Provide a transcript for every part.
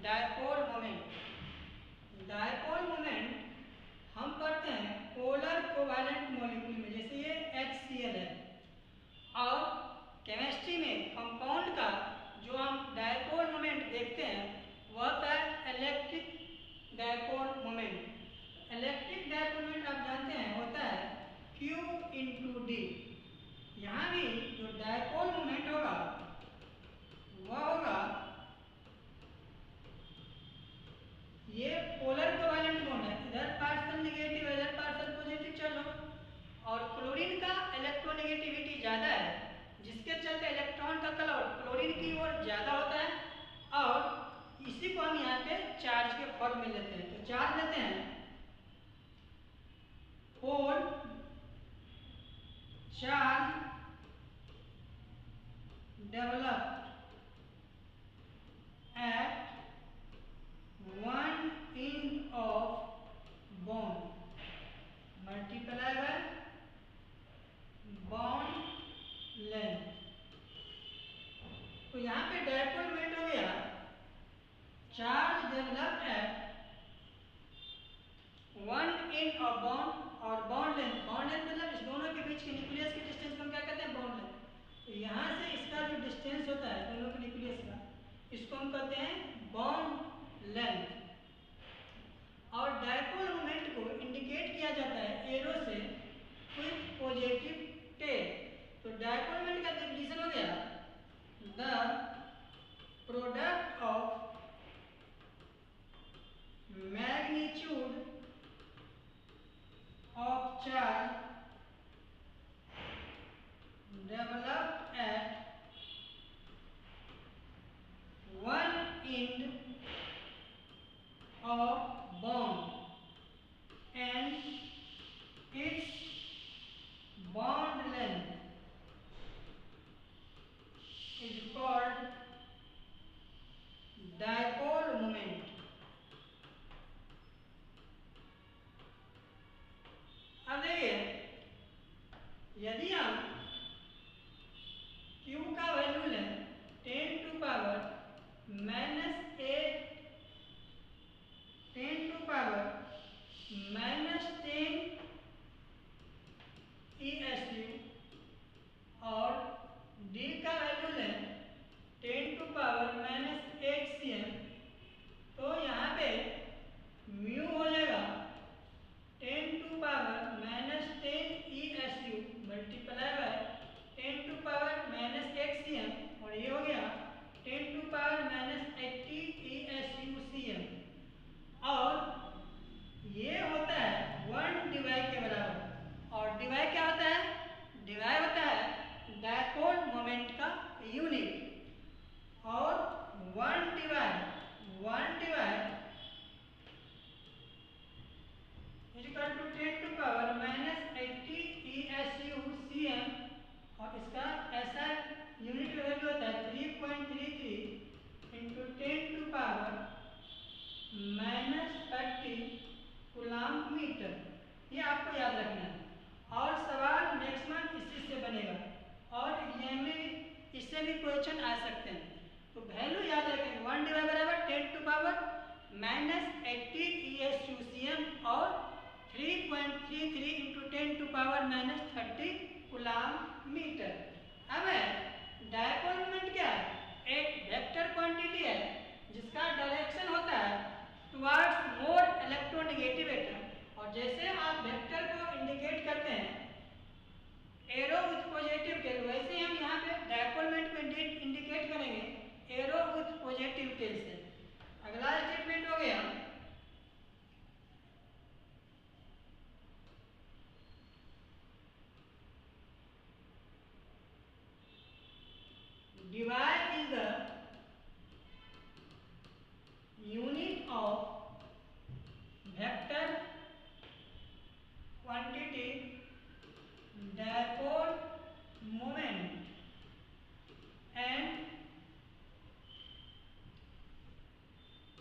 Dipole moment. Dipole moment हम पढ़ते हैं पोलर कोवैलेंट मॉलिक्यूल में, जैसे ये HCl है। और केमिस्ट्री में कंपाउंड का जो हम डायपोल मोमेंट देखते हैं वह होता है electric dipole moment. Electric dipole moment आप जानते हैं होता है Q/D। यहाँ भी जो डायपोल मोमेंट होगा वह होगा, ये पोलर कोवैलेंट बॉन्ड है, इधर पार्शियल नेगेटिव इधर पार्शियल पॉजिटिव चार्ज होगा। और क्लोरीन का इलेक्ट्रोनेगेटिविटी ज़्यादा है, जिसके चलते इलेक्ट्रॉन का क्लाउड क्लोरीन की ओर ज़्यादा होता है। और इसी को हम यहाँ पे चार्ज के फॉर्म में लेते हैं। तो चार्ज लेते हैं whole charge developed at one end of bond multiply by bond length। तो यहाँ पे डायपोल मोमेंट हो गया charge developed eight one end of bond और बॉन्ड लेंथ। बॉन्ड लेंथ मतलब इस दोनों के बीच के न्यूक्लियस के डिस्टेंस को हम क्या कहते हैं, बॉन्ड लेंथ। तो यहाँ से इसका जो डिस्टेंस होता है दोनों के न्यूक्लियस का, इसको हम कहते हैं बॉन्ड लेंथ। और डायपोल मोमेंट को इंडिकेट किया जाता है एरो से विथ पॉजिटिव टेल। तो डायपोल मोमेंट का डेफिनेशन हो गया the product of magnitude of charge developed eight one end of bond and its bond length is called dipole moment। अब देखिए, यदि हम Q का वैल्यू लें 10 टू पावर -10 ESU और D का वैल्यू लें 10 टू पावर -8 cm, तो यहाँ पे म्यू हो जाएगा 10 to power -10 ESU multiply by 10 to power -8 cm और ये हो गया 10 टू पावर -80 ESU cm। और ये होता है 1 डिवाई के बराबर। और डिवाई क्या होता है, डिवाई होता है डायपोल मोमेंट का यूनिट। और 1 debye is equal to 10 to power -80 ESU cm। और इसका ऐसा यूनिट वैल्यू होता है 3.33 into 10 to power -30 coulomb metre. ये आपको याद रखना है। और सवाल मैक्सिमम इसी से बनेगा और एग्जाम में इससे भी क्वेश्चन आ सकते हैं। तो वैल्यू याद रखेंगे 1 डिवाइड बराबर 10 टू पावर -80 ESU cm और 3.33 into 10 to power -30 coulomb metre. अब डायपोल मोमेंट क्या है, एक वेक्टर क्वांटिटी है जिसका डायरेक्शन होता है टुवर्ड्स मोर इलेक्ट्रोनेगेटिव एटम। और जैसे आप वेक्टर को इंडिकेट करते हैं एरो विथ पॉजिटिव टेल, वैसे हम यहाँ पे डायपोल मोमेंट को इंडिकेट करेंगे एरो विथ पॉजिटिव टेल से। अगला स्टेटमेंट हो गया divide is the unit of vector quantity dipole moment and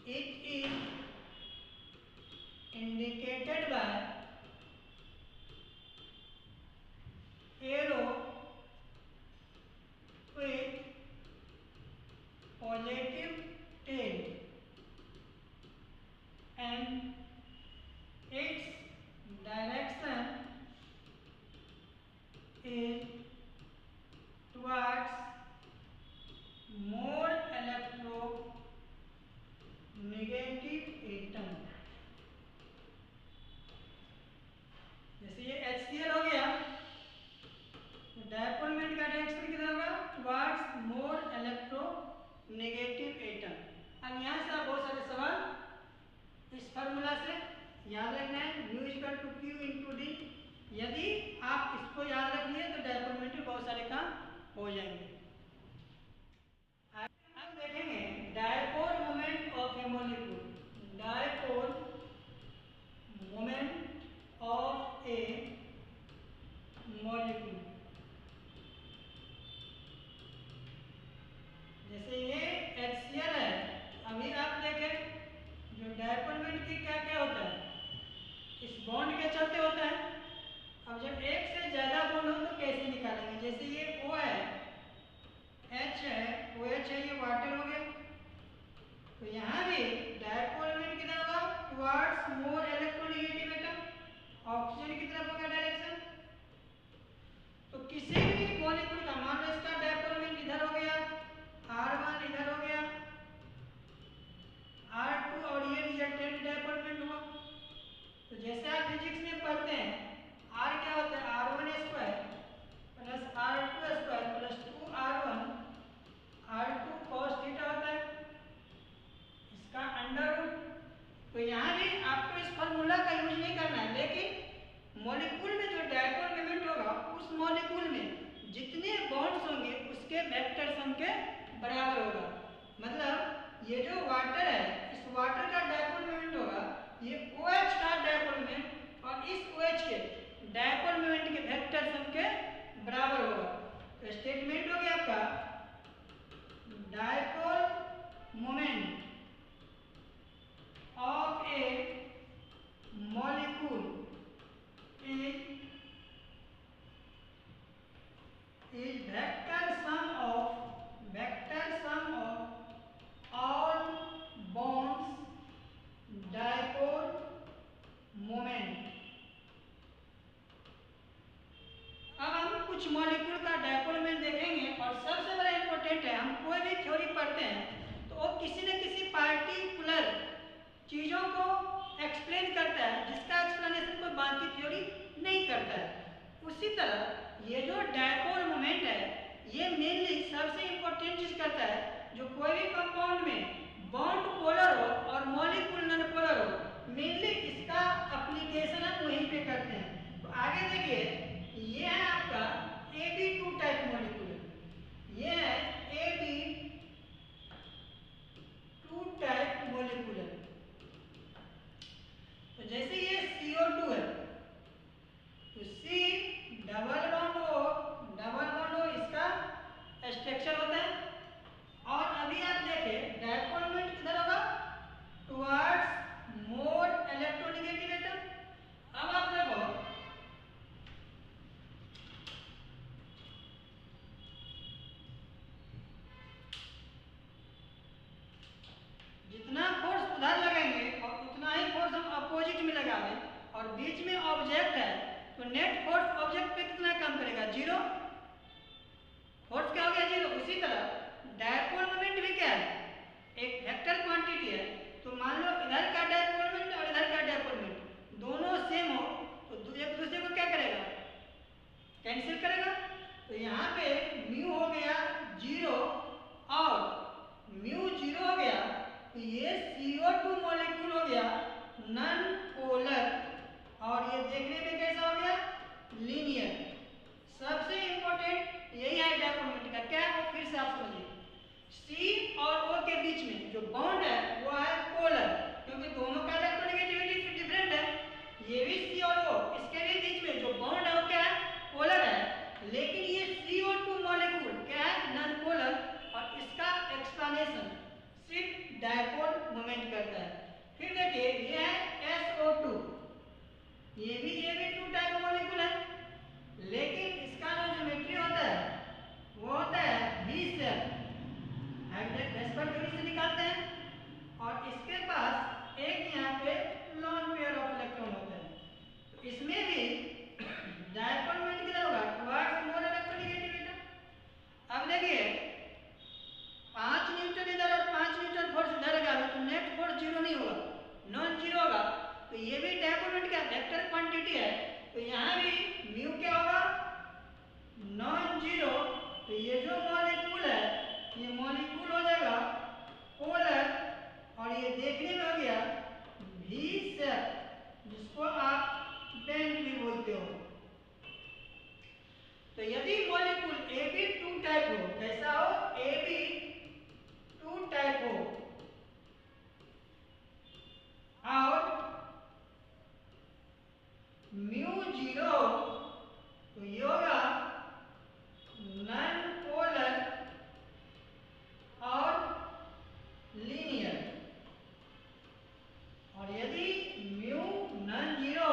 it is indicated by arrow with positive tail। towards more electronegative atom। जैसे ये HCl हो गया तो डायपोल मोमेंट का डायरेक्शन कितना होगा, टुवर्ड्स मोर इलेक्ट्रोनेगेटिव एटम। अब यहाँ से आप बहुत सारे सवाल इस फार्मूला से याद रखना है, mu equal to q into d. यदि आप इसको याद रख लिए तो डायपोल मोमेंट में बहुत सारे काम हो जाएंगे। अब देखेंगे dipole moment of A molecule. Dipole moment of A molecule, जैसे ये HCl है। अभी आप देखें जो डायपोल मोमेंट की क्या क्या होता है, इस बॉन्ड के चलते होता है। अब जब एक से ज्यादा बॉन्ड हो तो कैसे निकालेंगे, जैसे ये O है, H है, OH है, ये वाटर हो गया। तो यहाँ भी डायपोल मोमेंट कितना होगा, towards more electronegative atom, oxygen की तरफ होगा डायरेक्शन। तो किसी भी मॉलिक्यूल का मान लो इसका डायपोल मोमेंट इधर हो गया, R1 इधर हो गया, R2 और ये रिजल्टेंट डायपोल मोमेंट हुआ। तो जैसे आप फिजिक्स में पढ़ते हैं R क्या होता है, R1 square plus R2 square plus 2R1 R2 cos theta होता है, इसका अंडर रूट। तो यहाँ भी आपको इस फार्मूला का यूज नहीं करना है, लेकिन मॉलिक्यूल में जो डायपोल मोमेंट होगा उस मॉलिक्यूल में जितने बॉन्ड्स होंगे उसके वेक्टर सम के बराबर होगा। मतलब ये जो वाटर है, इस वाटर का डायपोल मोमेंट होगा ये OH का डायपोल मोमेंट और इस OH के डायपोल मोमेंट के वेक्टर सम के बराबर होगा। तो स्टेटमेंट हो गया आपका dipole moment of A molecule is vector sum of all bonds dipole moment। अब हम कुछ मॉलिक्यूल का डायपोल मोमेंट देखेंगे और सबसे बड़ा इंपॉर्टेंट है, हम कोई भी थ्योरी पढ़ते हैं तो वो किसी न किसी पार्टिकुलर चीजों को एक्सप्लेन करता है, जिसका एक्सप्लेनेशन कोई बाकी थ्योरी नहीं करता है। उसी तरह ये जो डायपोल मोमेंट है ये मेनली सबसे इंपॉर्टेंट चीज करता है, जो कोई भी कंपाउंड में बॉन्ड पोलर हो और मॉलिक्यूल नॉन पोलर हो, मेनली इसका एप्लीकेशन हम वहीं पे करते हैं। तो आगे देखिए ये है आपका AB2 टाइप मॉलिक्यूल, ये है AB2 टाइप मॉलिक्यूल। तो जैसे ये CO2 है तो C डबल बॉन्ड O इसका स्ट्रक्चर होता है। और अभी आप देखें डायपोल मोमेंट किधर होगा, टुवर्ड्स मोर इलेक्ट्रोनेगेटिव एटम। अब आप देखो जितना फोर्स उधर लगाएंगे और उतना ही फोर्स हम अपोजिट में लगाएंगे, और बीच में ऑब्जेक्ट है तो नेट फोर्स ऑब्जेक्ट पे कितना काम करेगा, जीरो। फोर्स क्या हो गया, जीरो। उसी तरह डायपोल मोमेंट भी क्या है, एक वेक्टर क्वांटिटी है। तो मान लो इधर का डायपोल मोमेंट और इधर का डायपोल मोमेंट दोनों सेम हो तो एक दूसरे को क्या करेगा, कैंसिल करेगा। तो यहाँ पे म्यू हो गया जीरो और म्यू जीरो हो गया तो ये CO2 मॉलिक्यूल हो गया नॉन पोलर और ये देखने में कैसा हो गया, लीनियर। सबसे जीरो, तो ये जो मॉलिक्यूल है ये मॉलिक्यूल हो जाएगा पोलर, और ये देखने में हो गया वी शेप, जिसको आप बेंट भी बोलते हो। तो यदि मॉलिक्यूल AB2 टाइप हो, कैसा हो, AB2 टाइप हो, और म्यू जीरो, तो ये होगा नॉन पोलर और लीनियर। और यदि म्यू नॉन जीरो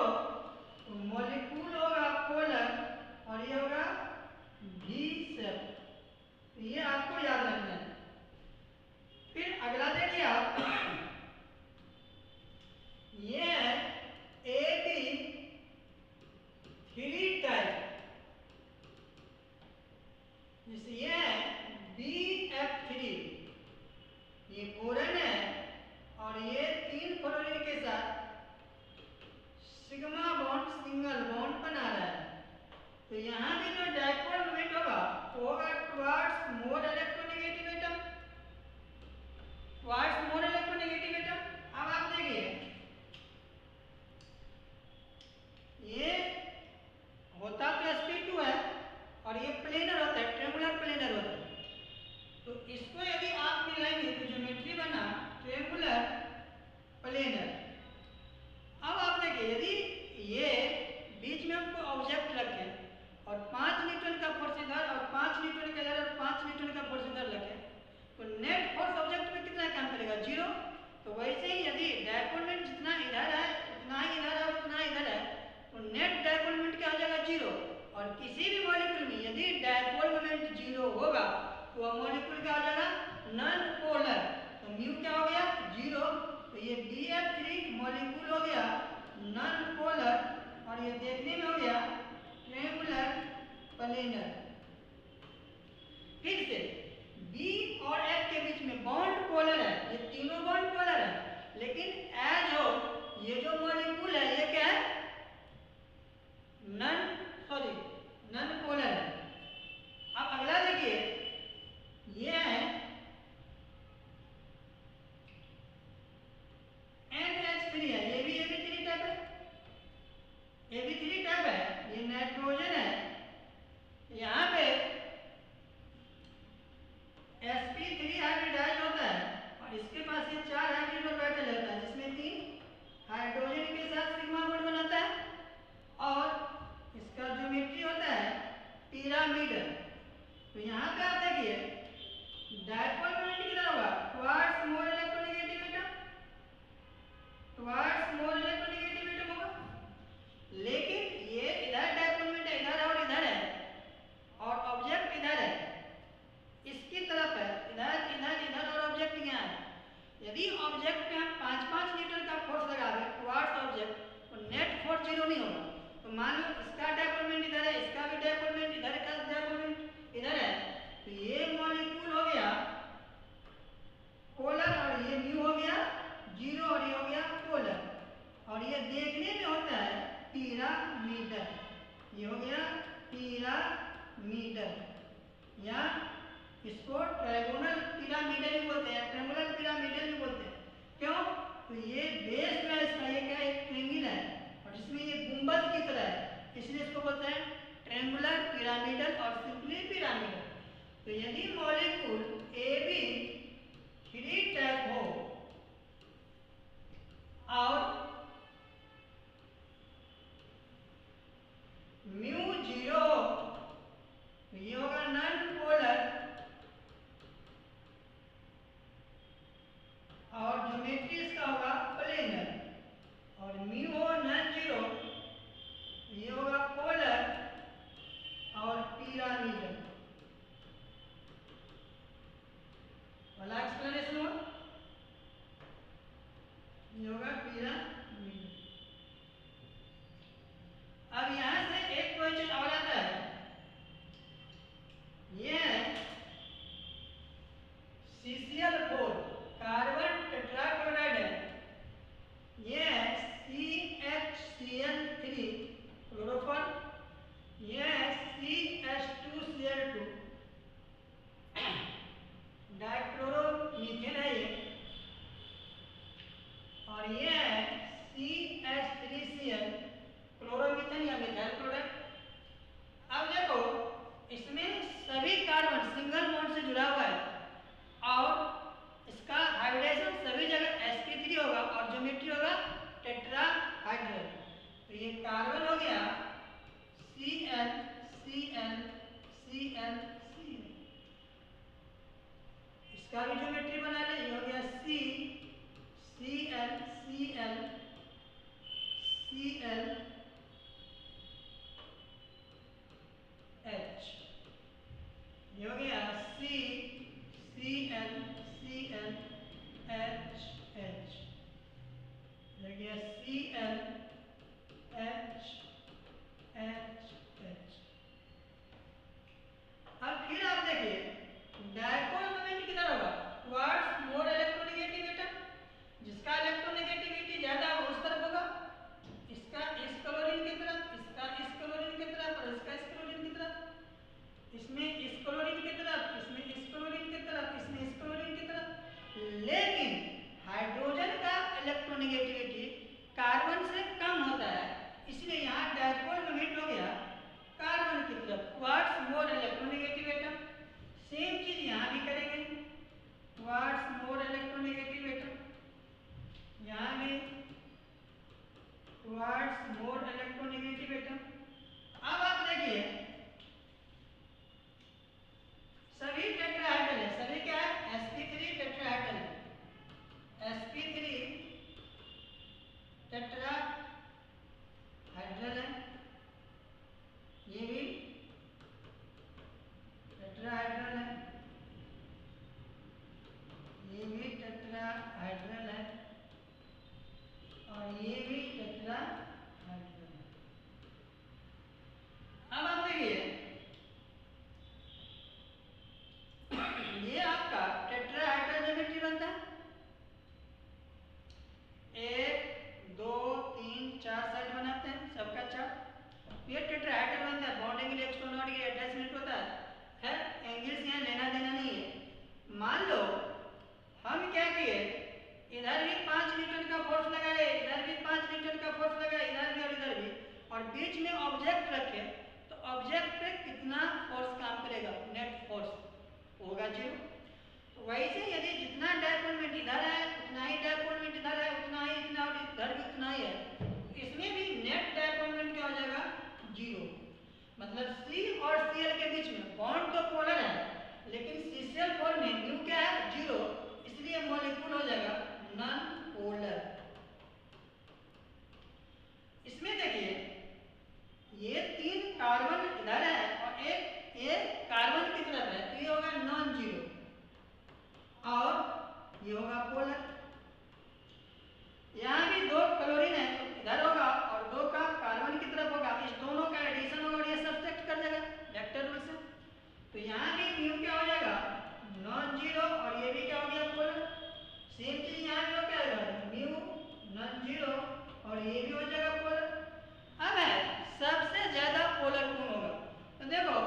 तो मॉलिक्यूल होगा पोलर और ये होगा वी शेप। तो ये आपको याद रखना है। फिर अगला देखिए आप, ये है AB3 टाइप, जैसे ये है BF3, ये बोरन है और ये 3 फ्लोरीन के साथ सिग्मा बॉन्ड सिंगल बॉन्ड बना रहा है। तो यहाँ भी जो डाइपोल मोमेंट होगा वो होगा towards more electronegative atom, towards more electronegative atom. अब आप देखिए ये होता तो sp2 है और ये प्लेनर होता है, ट्रेंगुलर प्लेनर होता है। तो इसको यदि आप मिलाएंगे तो ज्योमेट्री बना ट्रेंगुलर प्लेनर। अब आप देखिए यदि ये बीच में हमको ऑब्जेक्ट रखे और 5 न्यूटन का फोर्स इधर और 5 न्यूटन का इधर और 5 न्यूटन का फोर्स इधर रखे, तो नेट फोर्स ऑब्जेक्ट में कितना काम करेगा, जीरो। तो वैसे ही यदि डायपोल मोमेंट जितना इधर है उतना ही इधर है उतना इधर है, तो नेट डायपोल मोमेंट क्या हो जाएगा, जीरो। और किसी भी मॉलिक्यूल में यदि डायपोल मोमेंट जीरो होगा तो वह मॉलिक्यूल क्या हो जाएगा, नॉन पोलर। तो म्यू क्या हो गया, जीरो। तो ये BF3 मॉलिक्यूल हो गया नॉन पोलर और ये देखने में हो गया ट्रेंगुलर प्लेनर। फिर से B और F के बीच में बॉन्ड पोलर है, ये तीनों बॉन्ड पोलर है, लेकिन एज हो ये जो मॉलिक्यूल है ये क्या है, नॉन पोलर है। अब अगला देखिए, ये है NH3 है, ये भी AB3 टाइप है, AB3 टाइप है, ये नाइट्रोजन है। यहाँ पे sp3 हाइब्रिडाइज होता है और इसके पास ये 4 हाइब्रिड ऑर्बिटल होता है, जिसमें 3 हाइड्रोजन के साथ सिग्मा बॉन्ड बनाता है और इसका ज्योमेट्री होता है पिरामिडल। तो यहाँ पे आप देखिए डायपोल मोमेंट कितना होगा, towards more electronegative atom, towards more electronegative atom होगा। लेकिन ये इधर डायपोल मोमेंट है इधर और इधर है और ऑब्जेक्ट इधर है, इसकी तरफ है, इधर इधर इधर और ऑब्जेक्ट यहाँ है। यदि ऑब्जेक्ट पे हम 5-5 न्यूटन का फोर्स लगा दें टुवर्ड्स ऑब्जेक्ट तो नेट फोर्स जीरो नहीं होगा। तो मान लो इसका डायपोल मोमेंट इधर है, इसका भी डायपोल मोमेंट इधर का डायपोल मोमेंट इधर है, तो ये मॉलिक्यूल हो गया पोलर और ये म्यू हो गया जीरो और ये हो गया पोलर, और ये देखने में होता है पिरामिडल, ये हो गया पिरामिडल, या इसको ट्रायगोनल पिरामिडल भी बोलते हैं, ट्रायंगुलर पिरामिडल भी बोलते हैं। क्यों, तो ये बेस जो है इसका ये क्या है, एक ट्रायंगल है और जिसमें ये गुंबद की तरह है, इसलिए इसको बोलते हैं ट्रायंगुलर पिरामिडल और सिंपली पिरामिडल। तो यदि मॉलिक्यूल AB3 टाइप हो और म्यू जीरो, तो ये होगा नॉन पोलर और ज्योमेट्री इसका होगा प्लेनर, और म्यू हो नॉन जीरो, ये होगा पोलर और पिरामिडल वाला एक्सप्लेनेशन हो, ये होगा पिरामिडल। अब यहां से एक क्वेश्चन और आता है, ये CCl4 कार्बन टेट्राक्लोराइड है, ये CHCl3 क्लोरोफॉर्म, ये CH2Cl2 इसका भी ज्योमेट्री बना ले। ये हो गया C C L C L C L H, ये हो गया C C L H H, ये गया C L H H H. अब फिर आप देखिए डायपोल मोमेंट किधर होगा, टुवर्ड्स मोर इलेक्ट्रोनेगेटिव एटम, जिसका इलेक्ट्रोनेगेटिविटी ज्यादा हो उस तरफ होगा, इसका इस क्लोरीन की तरफ, इसका इस क्लोरीन की तरफ और इसका इस क्लोरीन की तरफ, इसमें इस क्लोरीन की तरफ, इसमें इस क्लोरीन की तरफ, इसमें इस क्लोरीन की तरफ। लेकिन हाइड्रोजन का इलेक्ट्रोनेगेटिविटी कार्बन से कम होता है, इसलिए यहाँ डायपोल मोमेंट हो गया कार्बन की तरफ, towards more electronegative atom. Same चीज यहाँ भी करेंगे, टुवर्ड्स मोर इलेक्ट्रोनेगेटिव एटम, यहाँ भी टुवर्ड्स मोर इलेक्ट्रोनेगेटिव एटम। अब आप देखिए सभी टेट्राहेड्रल है, सभी क्या है, sp3 टेट्राहेड्रल है, sp3 टेट्राहेड्रल है, ये भी टेट्राहेड्रल है, ये भी टेट्राहेड्रल है और ये भी टेट्राहेड्रल है। अब आप देखिए ये आपका टेट्राहेड्रल ज्योमेट्री बनता है, 1 2 3 4 साइड बनाते हैं सबका चार्ट, ये टेट्राहेड्रल बनता है। बॉन्ड एंगल एक्सट्रोनॉट के अटैचमेंट होता है, खैर एंगल्स यहाँ लेना देना नहीं है। मान लो हम क्या किए, इधर भी 5 न्यूटन का फोर्स लगाए, इधर भी 5 न्यूटन का फोर्स लगाए, इधर भी और इधर भी, और बीच में ऑब्जेक्ट रखे, तो ऑब्जेक्ट पे कितना फोर्स काम करेगा, नेट फोर्स होगा 0। तो वैसे यदि जितना डायपोल मोमेंट इधर है उतना ही डायपोल मोमेंट इधर है, उतना ही इतना और इधर भी उतना ही है, इसमें भी नेट डायपोल मोमेंट क्या हो जाएगा, 0। मतलब C और Cl के बीच में बॉन्ड तो पोलर है, लेकिन CCl4 में म्यू क्या है, 0, इसलिए मॉलिक्यूल हो जाएगा नॉन पोलर। इसमें देखिए ये 3 कार्बन इधर है और एक ये कार्बन की तरफ है, तो ये होगा नॉन जीरो और ये होगा पोलर। यहाँ भी 2 क्लोरीन है, तो इधर होगा और 2 का कार्बन की तरफ होगा, इस दोनों का एडिशन होगा और ये सब्ट्रैक्ट कर देगा वेक्टर रूल से, तो यहाँ भी म्यू क्या हो जाएगा, नॉन जीरो और ये भी क्या हो गया, पोलर। सेम चीज यहाँ भी हो क्या होगा, म्यू नॉन जीरो और ये भी हो जाएगा पोलर। अब है सबसे ज्यादा पोलर कौन होगा, तो देखो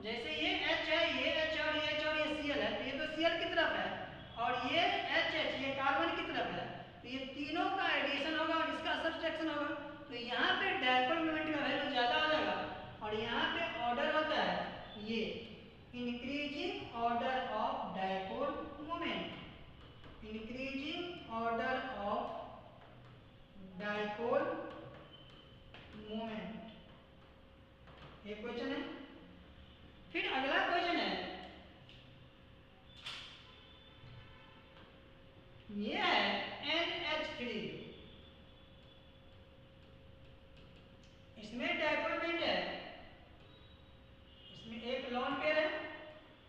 जैसे ये H है, ये H और ये H और ये Cl है, तो ये तो Cl की तरफ है और ये HH ये कार्बन की तरफ है, तो ये तीनों का एडिशन होगा और इसका सब्ट्रैक्शन होगा, तो यहाँ पे डायपोल मोमेंट का वैल्यू ज्यादा हो जाएगा। और यहाँ पे ऑर्डर होता है ये increasing order of dipole moment, increasing order of dipole moment, ये क्वेश्चन है। फिर अगला क्वेश्चन है, ये है NH3, इसमें डायपोल मोमेंट है, इसमें एक लोन पेयर है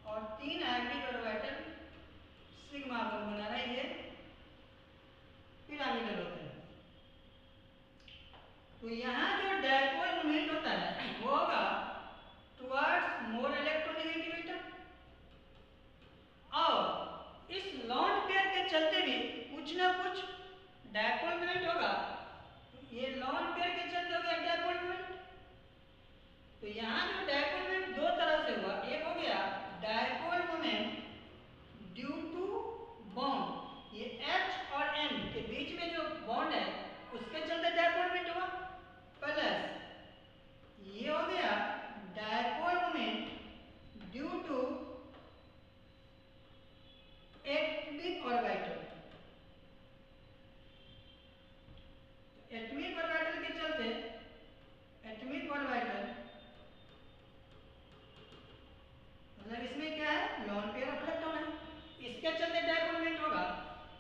और 3 हाइब्रिड ऑर्बिटल सिग्मा बॉन्ड बना रहा है, ये पिरामिडल होता है। तो यहाँ जो डायपोल मोमेंट होता है वो होगा टुवर्ड्स मोर इलेक्ट्रोनेगेटिव एटम, और इस लॉन्ड पेयर के चलते भी कुछ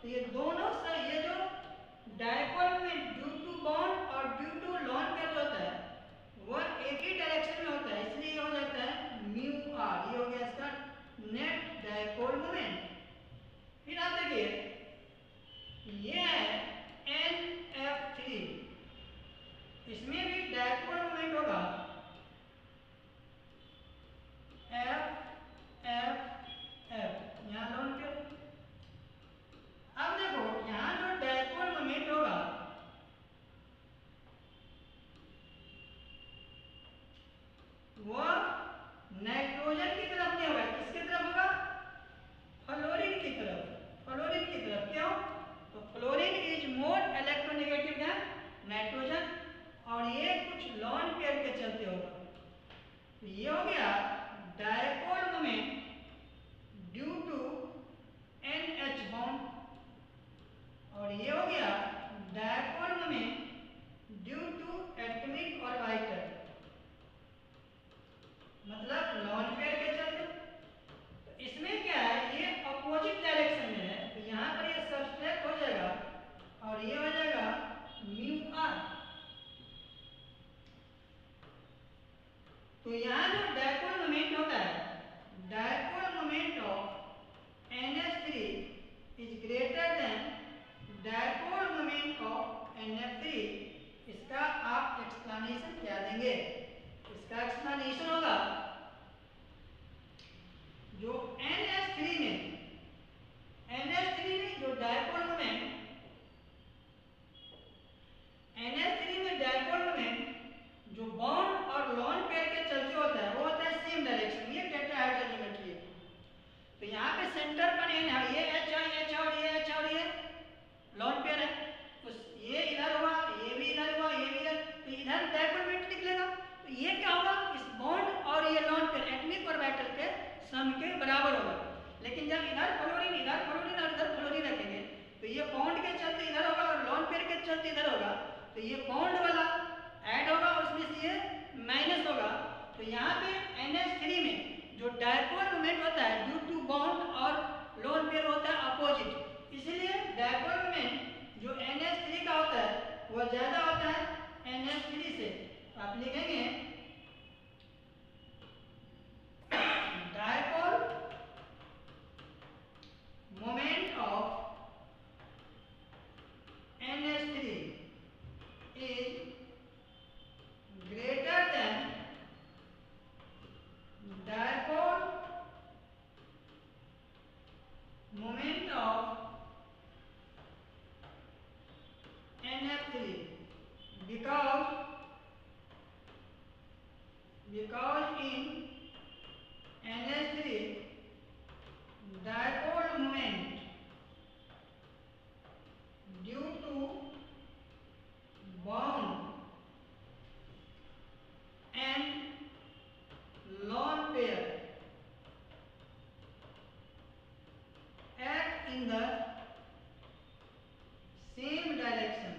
तो ये दोनों से ये जो dipole moment due to bond और ड्यू टू लॉन पेयर जो होता है वह एक ही डायरेक्शन में होता है, इसलिए ये हो जाता है म्यू आर। ये हो गया इसका नेट डायपोल मोमेंट। फिर आप देखिए ये है NF3, इसमें भी डायपोल मोमेंट होगा F यहाँ लॉन पेयर। अब देखो यहाँ जो डायपोल मोमेंट होगा वह नाइट्रोजन की तरफ नहीं होगा, किसकी तरफ होगा? फ्लोरीन की तरफ। फ्लोरीन की तरफ क्यों? तो fluorine is more electronegative than nitrogen और ये कुछ लॉन पेयर के चलते होगा। तो ये हो गया dipole moment due to NH bond और ये हो गया dipole moment due to atomic orbital, मतलब लॉन पेयर के चलते। तो इसमें क्या है, ये अपोजिट डायरेक्शन में है, तो यहाँ पर ये सब्सट्रैक्ट हो जाएगा और ये हो जाएगा म्यू आर। तो यहाँ जो डायपोल मोमेंट होता है, dipole moment of NH3 is greater than dipole moment of NF3। इसका आप एक्सप्लेनेशन क्या देंगे? इसका एक्सप्लेनेशन होगा जो NH3 में जो डायपोल मोमेंट NH3 में डायपोल मोमेंट जो बॉन्ड और लॉन पेयर के चलते होता है वो होता है सेम डायरेक्शन। ये टेट्राहाइड्रोजोमेट्री है। तो यहाँ पे सेंटर पर N है, ये H और ये H और ये लॉन पेयर है, तो ये इधर हुआ, ये भी इधर हुआ, ये भी इधर, तो इधर डायपोल मोमेंट निकलेगा। तो ये क्या होगा, इस बॉन्ड और ये लॉन पेयर एटॉमिक ऑर्बिटल के सम के बराबर होगा। लेकिन जब इधर फ्लोरीन और इधर फ्लोरीन रखेंगे तो ये बॉन्ड के चलते इधर होगा और लॉन पेयर के चलते इधर होगा, तो ये बॉन्ड वाला ऐड होगा और उसमें से ये माइनस होगा। तो यहाँ पे NH3 में जो डायपोल मोमेंट होता है ड्यू टू बॉन्ड और लॉन पेयर होता है अपोजिट, इसलिए डायपोल मोमेंट जो NH3 का होता है वह ज्यादा होता है NH3 से। आप लिखेंगे dipole moment of NH3 is greater than dipole moment of NF3 because in NH3 dipole moment due to bond and lone pair act in the same direction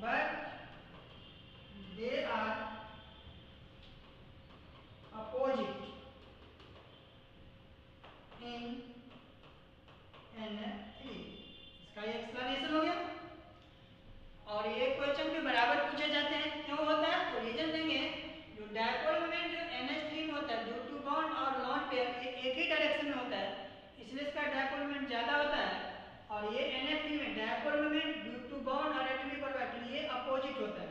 but they are opposite in NF3। इसका ये explanation हो गया। और ये question भी बराबर पूछे जाते हैं, क्यों होता है? तो रीजन देंगे, जो डायपोल मोमेंट जो NH3 में होता है ड्यू टू बॉन्ड और लॉन पेयर ये एक ही डायरेक्शन में होता है, इसलिए इसका डायपोल मोमेंट ज्यादा होता है। और ये NF3 में dipole moment due to bond और एटॉमिक ऑर्बिटल ये अपोजिट होता है।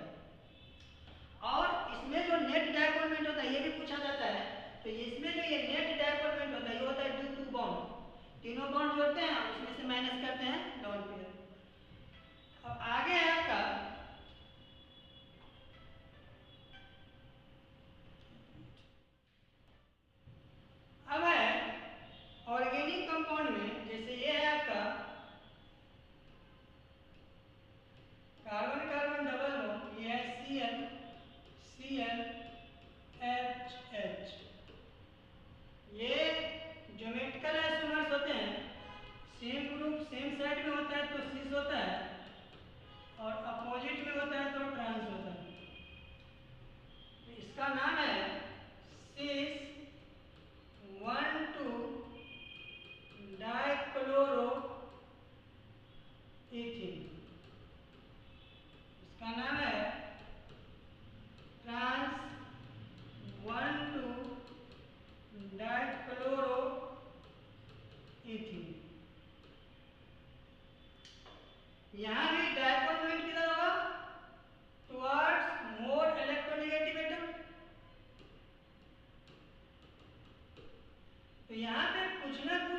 और इसमें जो नेट डायपोल मोमेंट होता है ये भी पूछा जाता है, तो इसमें जो ये नेट डायपोल मोमेंट होता है ये होता है ड्यू टू बॉन्ड, तीनों बॉन्ड जोड़ते हैं उसमें से माइनस करते हैं लॉन पेयर। अब आगे है आपका अब है ऑर्गेनिक कंपाउंड में, जैसे ये है आपका कार्बन कार्बन डबल बॉन्ड, ये है ClClHH। ये ज्योमेट्रिकल आइसोमर्स होते हैं, सेम ग्रुप सेम साइड में होता है तो सिस होता है, और अपोजिट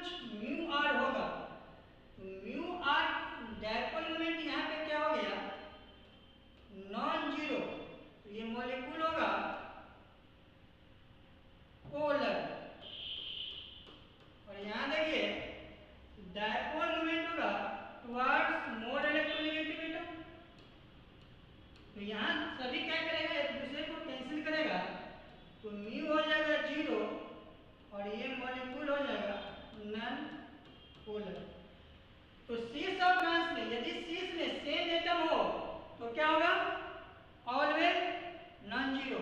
कुछ म्यू आर होगा, तो म्यू आर डायपोल मोमेंट यहाँ पे क्या हो गया, नॉन जीरो, तो ये मॉलिक्यूल होगा पोलर। और यहाँ देखिए डायपोल मोमेंट होगा टुवर्ड्स मोर इलेक्ट्रोनेगेटिव एटम, तो यहाँ सभी क्या करेगा, एक दूसरे को कैंसिल करेगा, तो म्यू हो जाएगा जीरो और ये मॉलिक्यूल हो जाएगा नॉन पोलर। तो शीर्ष और ट्रांस में यदि शीर्ष में सेम एटम हो तो क्या होगा, ऑलवेज नॉन जीरो।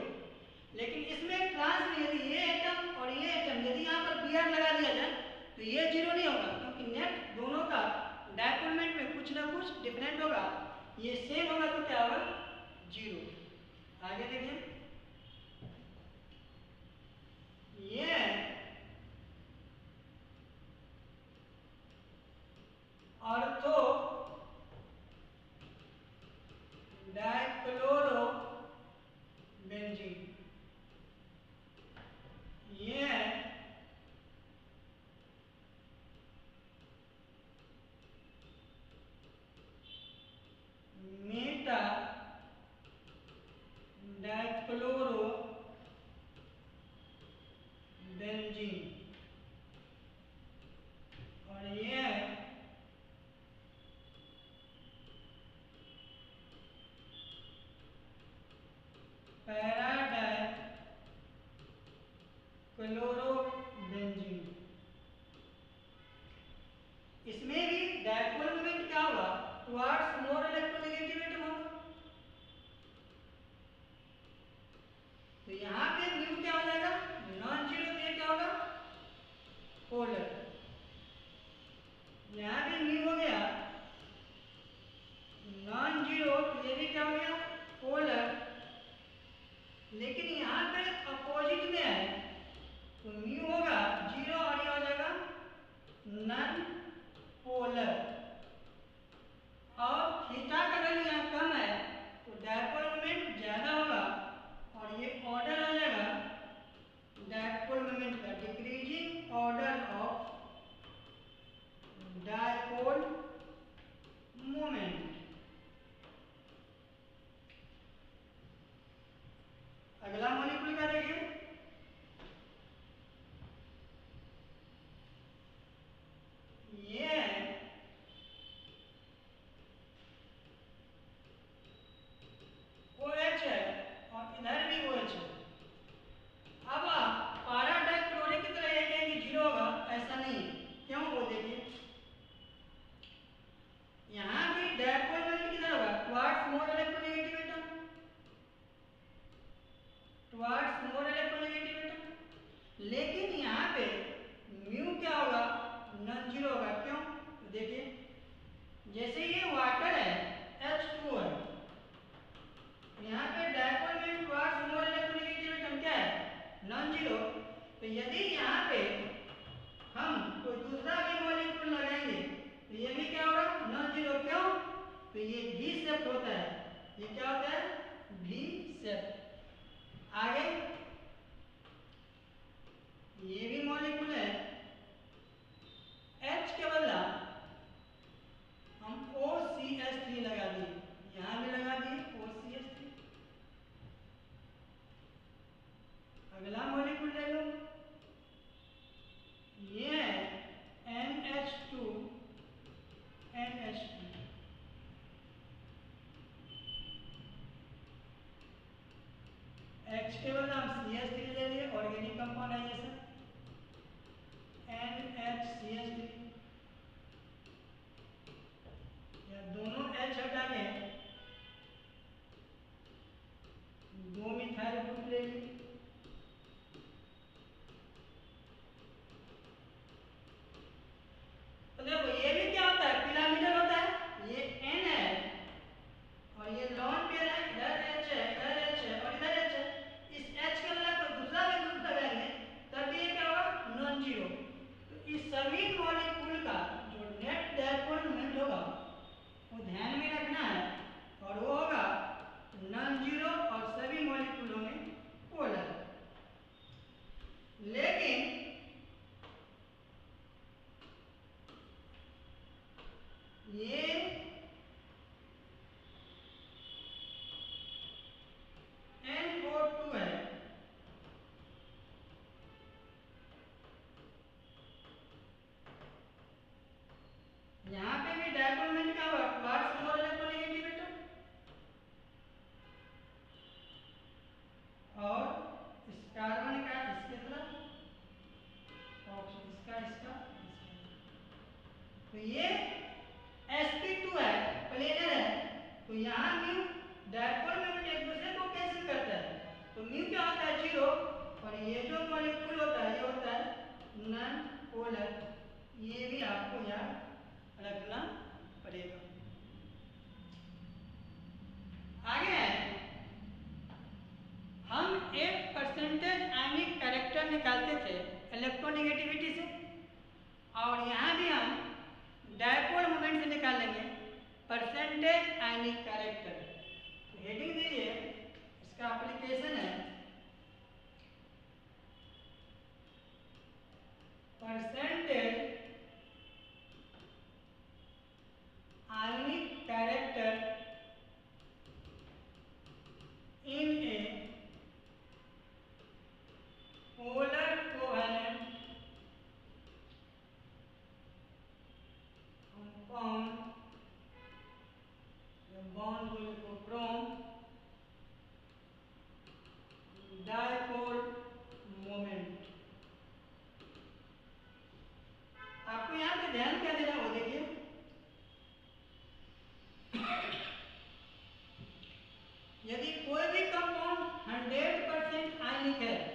लेकिन इसमें ट्रांस में यदि ये एटम और ये एटम यदि यहाँ पर बी आर लगा दिया जाए तो ये जीरो नहीं होगा, क्योंकि नेट दोनों का डायपोलमेंट में कुछ ना कुछ डिफरेंट होगा, ये सेम होगा तो क्या होगा, जीरो। आगे देखिए, ये ऑर्थो डाइक्लोरो बेंजीन, ये मेटा डाइक्लोरो बेंजीन, और ये पैराडाई क्लोरोबेंजीन। इसमें भी डायपोल मोमेंट क्या होगा, टुवर्ड्स मोर इलेक्ट्रोनेगेटिव एटम होगा, तो यहाँ पे म्यू क्या हो जाएगा, नॉन जीरो, तो ये क्या होगा, पोलर। यहाँ पे म्यू हो गया नॉन जीरो, तो ये भी क्या हो गया, पोलर। लेकिन यहाँ पे अपोजिट में है, तो म्यू होगा जीरो और ये हो जाएगा नॉन पोलर। और थीटा का वैल्यू यहाँ कम है तो डायपोल मोमेंट ज्यादा होगा और ये ऑर्डर आ जाएगा डायपोल मोमेंट का, decreasing order of dipole moment. अगला मॉलिक्यूल का देखिए, ये OH है और इधर भी OH है। अब आप पैराडाइक्लोरिक की तरह ये कहेंगे जीरो होगा, ऐसा नहीं है। क्यों, वो देखिए यहाँ भी डायपोल मोमेंट किधर होगा, towards more electronegative atom, towards more electronegative atom. लेकिन यहाँ पे म्यू क्या होगा, नॉन जीरो होगा। क्यों, तो देखिए जैसे ये वाटर है H2 है, यहाँ पे dipole moment towards more electronegative atom क्या है, नॉन जीरो। तो यदि यहाँ पे हम कोई दूसरा भी मॉलिक्यूल लगाएंगे तो ये भी क्या होगा, नॉन जीरो। क्यों, तो ये भी सेप्ट होता है, ये क्या होता है, भी सेप्ट। आगे ये भी मॉलिक्यूल है, H के बदला हम OCH3 लगा दिए, यहाँ भी लगा दिए OCH3। अगला मॉलिक्यूल ले लो, ये NH2 NH2, H के बदला हम CH3 ले लिए, ऑर्गेनिक कंपाउंड है ये सब, NHCH3। या दोनों H हटा के दो मिथाइल ग्रुप ले लिए। तो देखो ये भी क्या होता है, पिरामिडल होता है, ये N है और ये लॉन पेयर है, इधर H है, इधर H है और इधर H है। इस H के बदला कोई दूसरा भी ग्रुप लगाएंगे तो ये sp2 है, प्लेनर है, तो यहाँ म्यू डायपोल मोमेंट एक दूसरे को कैंसिल करता है, तो म्यू क्या होता है 0, और ये जो मॉलिक्यूल होता है ये होता है नॉन पोलर। ये भी आपको याद रखना पड़ेगा। आगे है, हम एक परसेंटेज आयनिक कैरेक्टर निकालते थे इलेक्ट्रोनेगेटिविटी से, और यहाँ भी हम डायपोल मोमेंट से निकालेंगे परसेंटेज आयनिक कैरेक्टर। तो हेडिंग दीजिए, इसका एप्लीकेशन है percentage ionic character in a polar covalent compound, the bond will go from dipole moment। आपको यहाँ पे ध्यान क्या देना हो, देखिए यदि कोई भी कंपाउंड 100%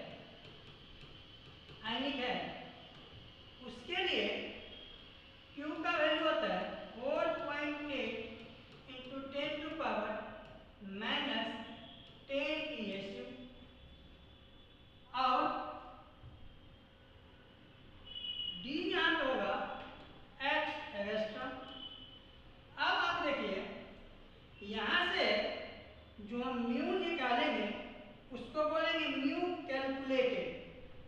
आयनिक है, उसके लिए Q का वैल्यू होता है 4.8 into 10 to power minus 10 ESU, और D यहाँ पे होगा X एवेस्ट्रॉन। अब आप देखिए यहाँ से जो हम म्यू निकालेंगे उसको बोलेंगे म्यू कैलकुलेटेड।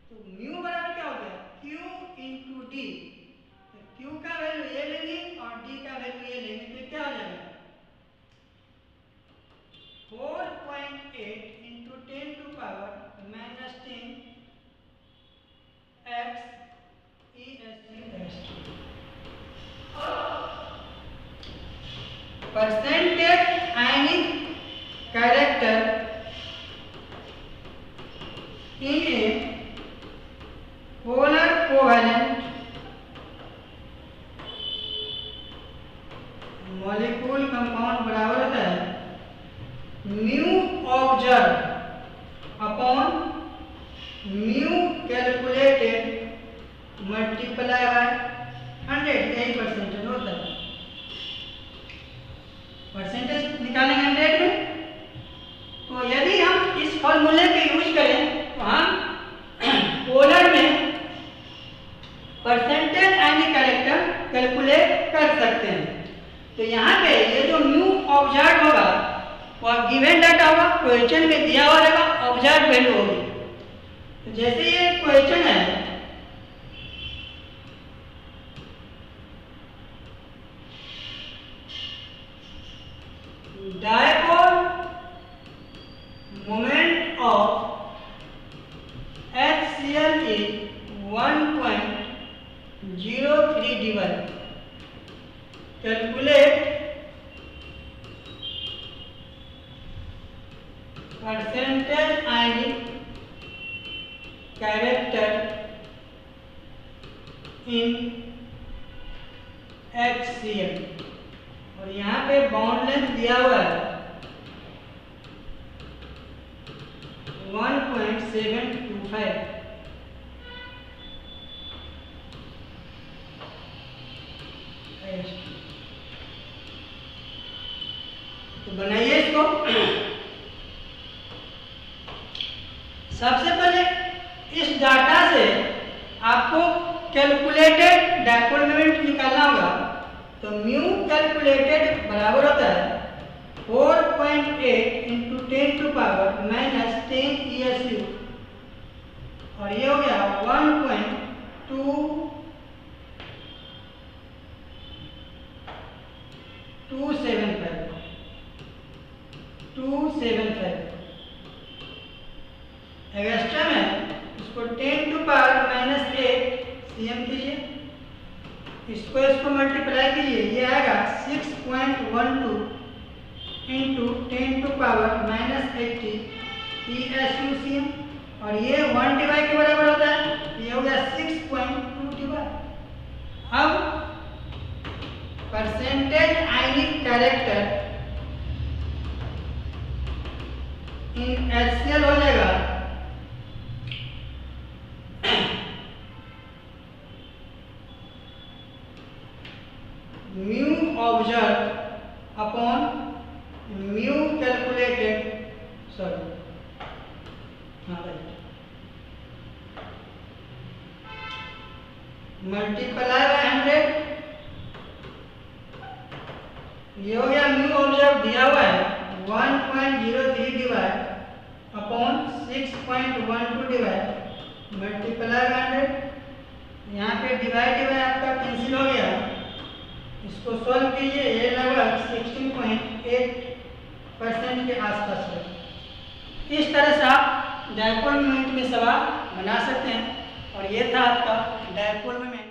तो म्यू बराबर क्या हो गया Q इंटू डी। तो Q का वैल्यू ये लेंगे और D का वैल्यू ये लेंगे, तो क्या हो जाएगा 4.8 into 10 to power minus 10 X ESU। Percentage ionic character in a polar covalent molecule compound बराबर होता है mu observe upon mu calculated multiply by 100। यही परसेंटेज होता है। परसेंटेज निकालेंगे 100 में, तो यदि हम इस फॉर्मूले को यूज करें तो हम पोलर में परसेंटेज आयनिक कैरेक्टर कैलकुलेट कर सकते हैं। तो यहाँ पे ये जो म्यू ऑब्जर्व होगा वह गिवन डाटा होगा, क्वेश्चन में दिया हुआ रहेगा, ऑब्जर्व वैल्यू होगी। तो जैसे ये क्वेश्चन है dipole moment of HCl is 1.03 divide। Calculate percentage ionic character in HCl, और यहाँ पे बॉन्ड लेंथ दिया हुआ है 1.725। तो बनाइए इसको। सबसे पहले इस डाटा से आपको कैलकुलेटेड डायपोल मोमेंट निकालना होगा। तो म्यू कैलकुलेटेड बराबर होता है 4.8 into 10 to power minus 10 ESU, और ये हो गया 275 एवेस्ट्रम है, इसको 10 टू पावर माइनस 8 CM कीजिए, इसको मल्टीप्लाई कीजिए, ये आएगा 6.12 into 10 to power minus 80 ESU CM, और ये 1 डिवाइड के बराबर होता है, ये हो गया 6.25। अब percentage ionic character in HCl हो जाएगा mu observe upon mu calculated, sorry हाँ भाई, मल्टीप्लाई बाय 100, ये हो गया म्यू ऑब्जर्व दिया हुआ है 1.03 divide upon 6.12 divide multiply by 100। यहाँ पे डिवाइड आपका कैंसिल हो गया, इसको सॉल्व कीजिए, ये लगभग 16.8% के आसपास है। इस तरह से आप डायपोल मोमेंट में सवाल बना सकते हैं। और ये था आपका डायपोल मोमेंट।